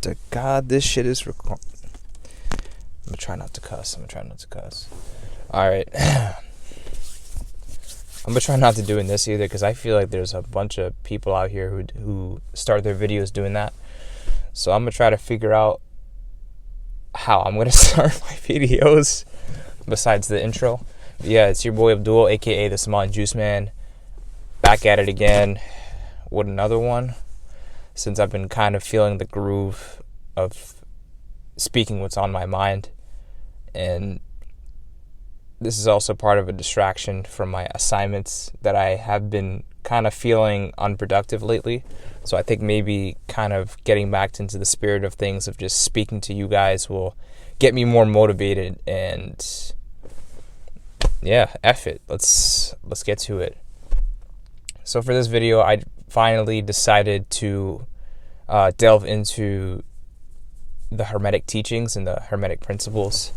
to God, this shit is recording. I'm gonna try not to cuss. Alright. I'm gonna try not to doing this either, because I feel like there's a bunch of people out here who start their videos doing that. So I'm gonna try to figure out how I'm gonna start my videos besides the intro. But yeah, it's your boy Abdul, aka the Somali Juice Man, back at it again with another one, since I've been kind of feeling the groove of speaking what's on my mind. And this is also part of a distraction from my assignments that I have been kind of feeling unproductive lately. So I think maybe kind of getting back into the spirit of things, of just speaking to you guys, will get me more motivated. And yeah, F it. Let's get to it. So for this video, I finally decided to delve into the Hermetic teachings and the Hermetic principles.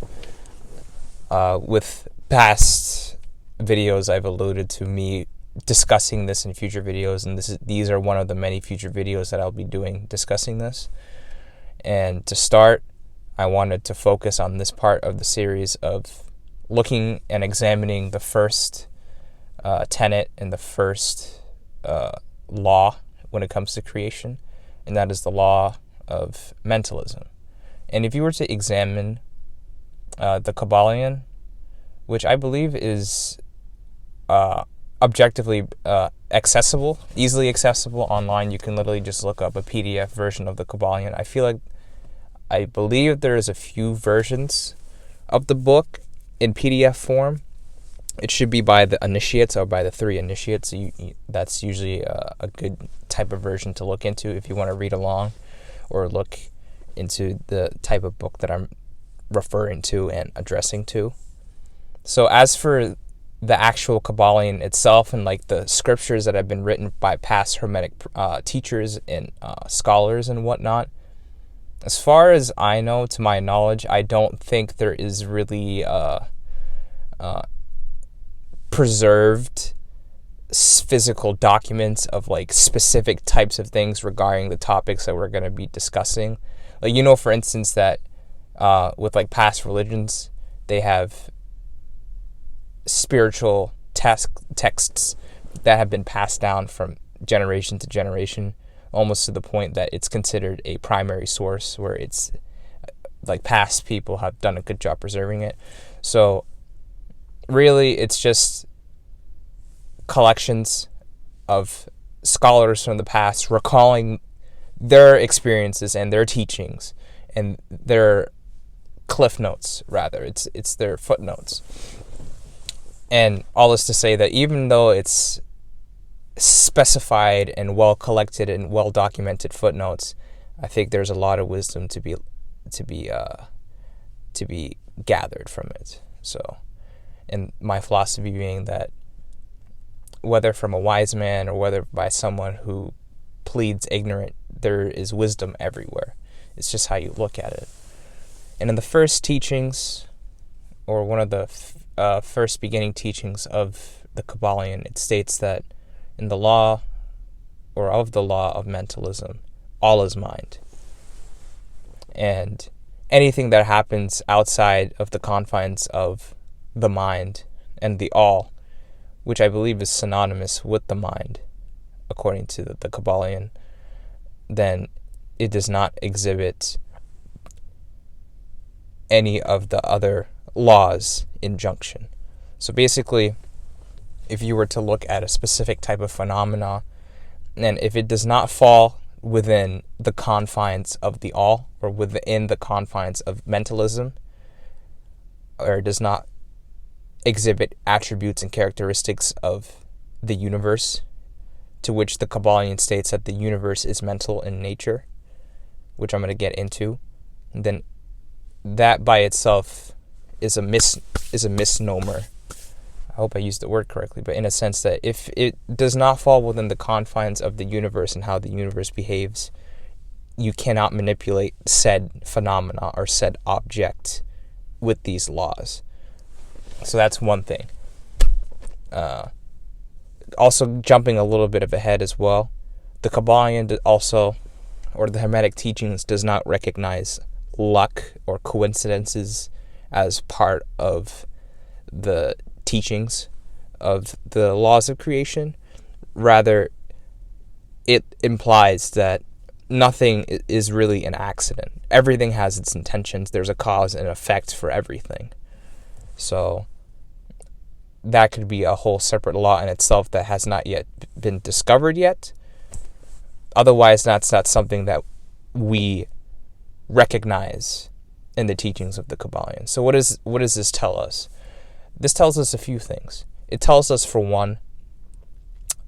With past videos, I've alluded to me discussing this in future videos, and these are one of the many future videos that I'll be doing discussing this. And to start, I wanted to focus on this part of the series of looking and examining the first tenet and the first law when it comes to creation, and that is the law of mentalism. And if you were to examine the Kybalion, which I believe is objectively accessible, easily accessible online, you can literally just look up a PDF version of the Kybalion. I believe there is a few versions of the book in PDF form. It should be by the initiates or by the 3 initiates. That's usually a good type of version to look into if you want to read along or look into the type of book that I'm referring to and addressing to. So as for the actual Kybalion itself, and like the scriptures that have been written by past Hermetic teachers and scholars and whatnot, as far as I know, to my knowledge, I don't think there is really preserved physical documents of like specific types of things regarding the topics that we're going to be discussing. Like, you know, for instance, that with like past religions, they have spiritual texts that have been passed down from generation to generation, almost to the point that it's considered a primary source, where it's like past people have done a good job preserving it. So really, it's just collections of scholars from the past recalling their experiences and their teachings and their cliff notes, rather. It's their footnotes. And all this to say that even though it's specified and well collected and well documented footnotes, I think there's a lot of wisdom to be gathered from it. So, and my philosophy being that whether from a wise man or whether by someone who pleads ignorant, there is wisdom everywhere. It's just how you look at it. And in the first teachings, or one of the first beginning teachings of the Kybalion, it states that in the law, or of the law of mentalism, all is mind. And anything that happens outside of the confines of the mind and the all, which I believe is synonymous with the mind, according to the Kybalion, then it does not exhibit any of the other laws in junction. So basically, if you were to look at a specific type of phenomena, and if it does not fall within the confines of the all, or within the confines of mentalism, or does not exhibit attributes and characteristics of the universe, to which the Kybalion states that the universe is mental in nature, which I'm going to get into, then that by itself is a misnomer. I hope I used the word correctly, but in a sense that if it does not fall within the confines of the universe and how the universe behaves, you cannot manipulate said phenomena or said object with these laws. So that's one thing. Also, jumping a little bit of ahead as well, the Kybalion also or the Hermetic teachings does not recognize luck or coincidences as part of the teachings of the laws of creation. Rather, it implies that nothing is really an accident. Everything has its intentions. There's a cause and effect for everything. So that could be a whole separate law in itself that has not yet been discovered yet. Otherwise, that's not something that we recognize in the teachings of the Kybalion. So what does this tell us? This tells us a few things. It tells us, for one,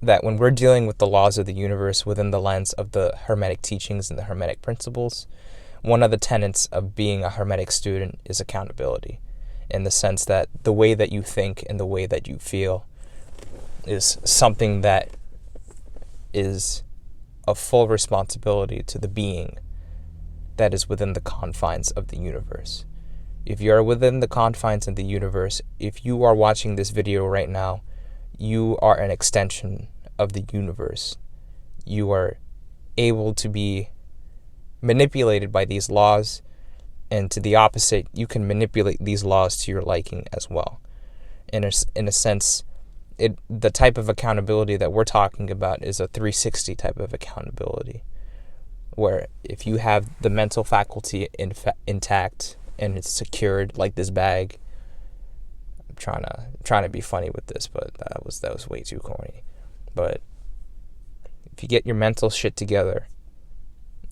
that when we're dealing with the laws of the universe within the lens of the Hermetic teachings and the Hermetic principles, one of the tenets of being a Hermetic student is accountability, in the sense that the way that you think and the way that you feel is something that is of full responsibility to the being that is within the confines of the universe. If you are within the confines of the universe, if you are watching this video right now, you are an extension of the universe. You are able to be manipulated by these laws, and to the opposite, you can manipulate these laws to your liking as well. In a sense, the type of accountability that we're talking about is a 360 type of accountability, where if you have the mental faculty intact and it's secured, like this bag. I'm trying to be funny with this, but that was way too corny. But if you get your mental shit together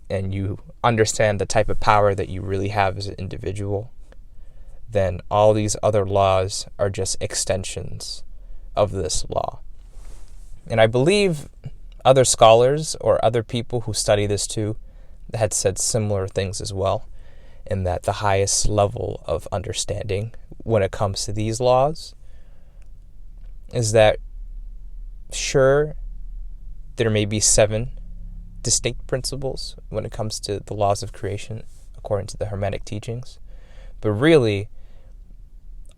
and you understand the type of power that you really have as an individual, then all these other laws are just extensions of this law. And I believe other scholars or other people who study this too had said similar things as well, in that the highest level of understanding when it comes to these laws is that, sure, there may be 7 distinct principles when it comes to the laws of creation according to the Hermetic teachings, but really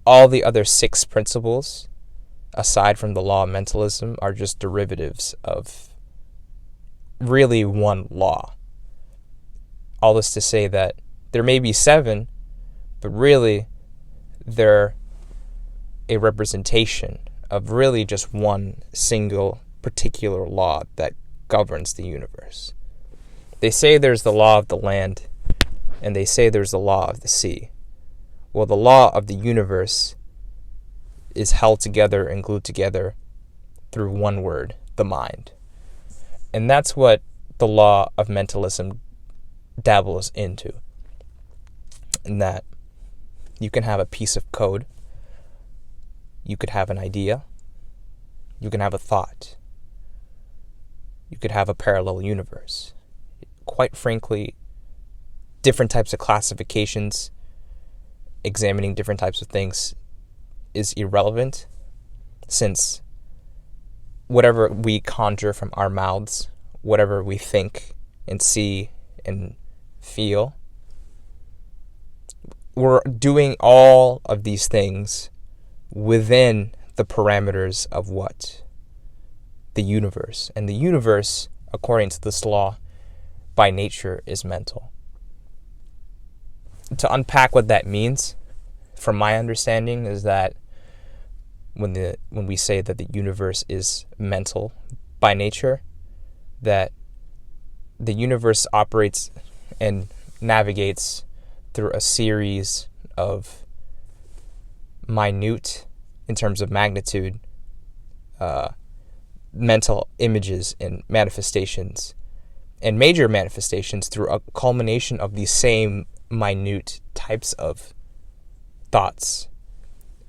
all the other 6 principles aside from the Law of Mentalism are just derivatives of really one law. All this to say that there may be 7, but really they're a representation of really just one single particular law that governs the universe. They say there's the law of the land, and they say there's the law of the sea. Well, the law of the universe is held together and glued together through one word, the mind. And that's what the Law of Mentalism dabbles into. In that you can have a piece of code, you could have an idea, you can have a thought, you could have a parallel universe. Quite frankly, different types of classifications, examining different types of things is irrelevant, since whatever we conjure from our mouths, whatever we think and see and feel, we're doing all of these things within the parameters of what? The universe. And the universe, according to this law, by nature is mental. To unpack what that means, from my understanding, is that when we say that the universe is mental by nature, that the universe operates and navigates through a series of minute, in terms of magnitude, mental images and manifestations, and major manifestations through a culmination of these same minute types of thoughts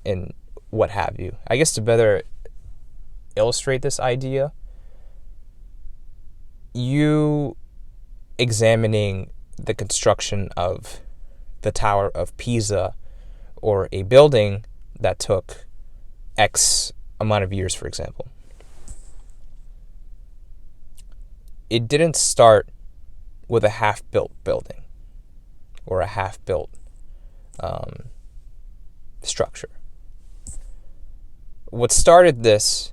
and what have you. I guess to better illustrate this idea, you examining the construction of the Tower of Pisa, or a building that took X amount of years, for example. It didn't start with a half-built building or a half-built structure. What started this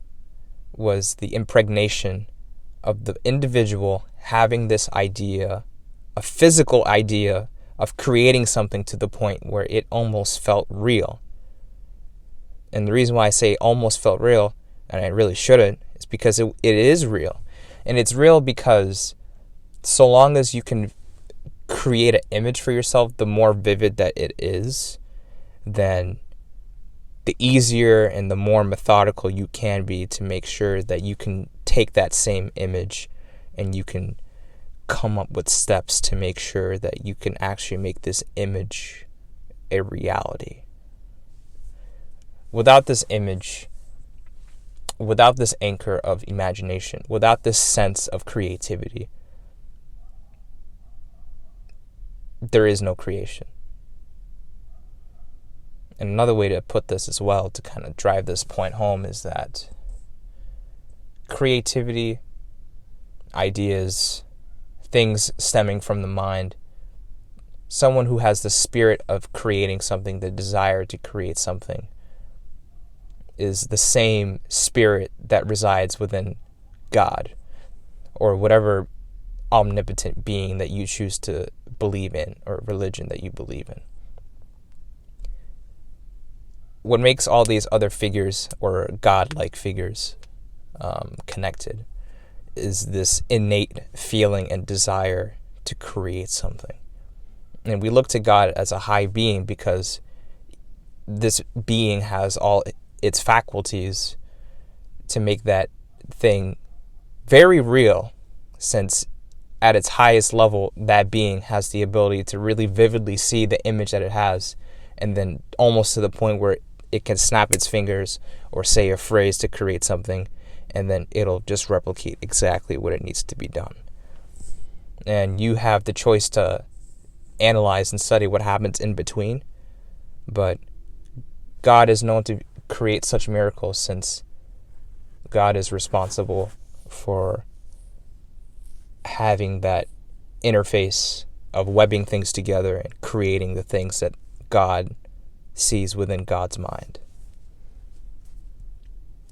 was the impregnation of the individual having this idea a physical idea of creating something to the point where it almost felt real. And the reason why I say almost felt real, and I really shouldn't, is because it is real. And it's real because so long as you can create an image for yourself, the more vivid that it is, then the easier and the more methodical you can be to make sure that you can take that same image and you can come up with steps to make sure that you can actually make this image a reality. Without this image, without this anchor of imagination, without this sense of creativity, there is no creation. And another way to put this as well, to kind of drive this point home, is that creativity, ideas, things stemming from the mind, someone who has the spirit of creating something, the desire to create something, is the same spirit that resides within God, or whatever omnipotent being that you choose to believe in, or religion that you believe in. What makes all these other figures, or God-like figures, connected is this innate feeling and desire to create something. And we look to God as a high being because this being has all its faculties to make that thing very real, since at its highest level, that being has the ability to really vividly see the image that it has, and then almost to the point where it can snap its fingers or say a phrase to create something, and then it'll just replicate exactly what it needs to be done. And you have the choice to analyze and study what happens in between, but God is known to create such miracles, since God is responsible for having that interface of webbing things together and creating the things that God sees within God's mind.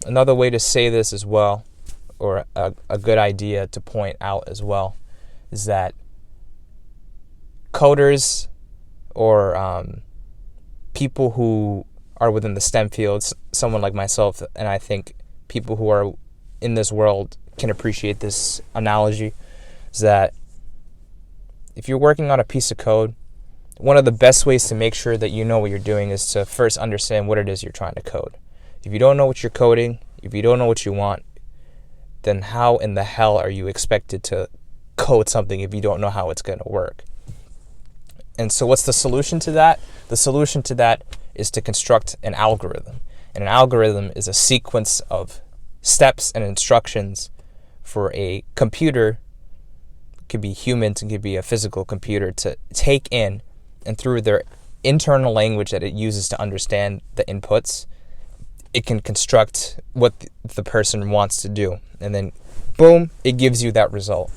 Another way to say this as well, or a good idea to point out as well, is that coders, or people who are within the STEM fields, someone like myself, and I think people who are in this world can appreciate this analogy, is that if you're working on a piece of code, one of the best ways to make sure that you know what you're doing is to first understand what it is you're trying to code. If you don't know what you're coding, if you don't know what you want, then how in the hell are you expected to code something if you don't know how it's going to work? And so what's the solution to that? The solution to that is to construct an algorithm. And an algorithm is a sequence of steps and instructions for a computer, it could be humans, it could be a physical computer, to take in, and through their internal language that it uses to understand the inputs, it can construct what the person wants to do. And then, boom, it gives you that result.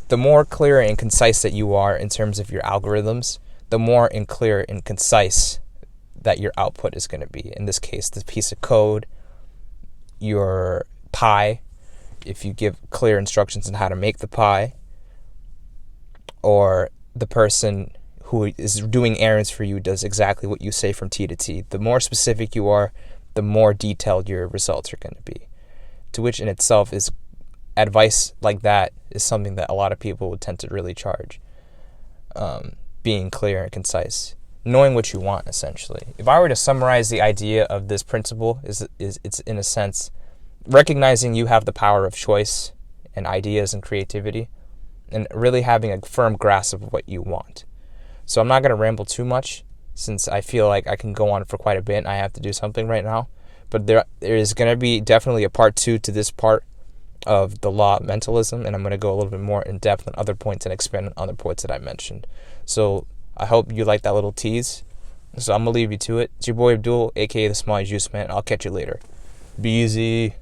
The more clear and concise that you are in terms of your algorithms, the more and clear and concise that your output is going to be. In this case, the piece of code, your pie, if you give clear instructions on how to make the pie, or the person who is doing errands for you does exactly what you say from T to T. The more specific you are, the more detailed your results are going to be. To which in itself is advice like that is something that a lot of people would tend to really charge. Being clear and concise. Knowing what you want, essentially. If I were to summarize the idea of this principle, is it's in a sense recognizing you have the power of choice and ideas and creativity, and really having a firm grasp of what you want. So I'm not going to ramble too much, since I feel like I can go on for quite a bit and I have to do something right now. But there is going to be definitely a part 2 to this part of the Law of Mentalism, and I'm going to go a little bit more in depth on other points and expand on other points that I mentioned. So I hope you like that little tease. So I'm going to leave you to it. It's your boy Abdul, aka the Small Juice Man. I'll catch you later. Be easy.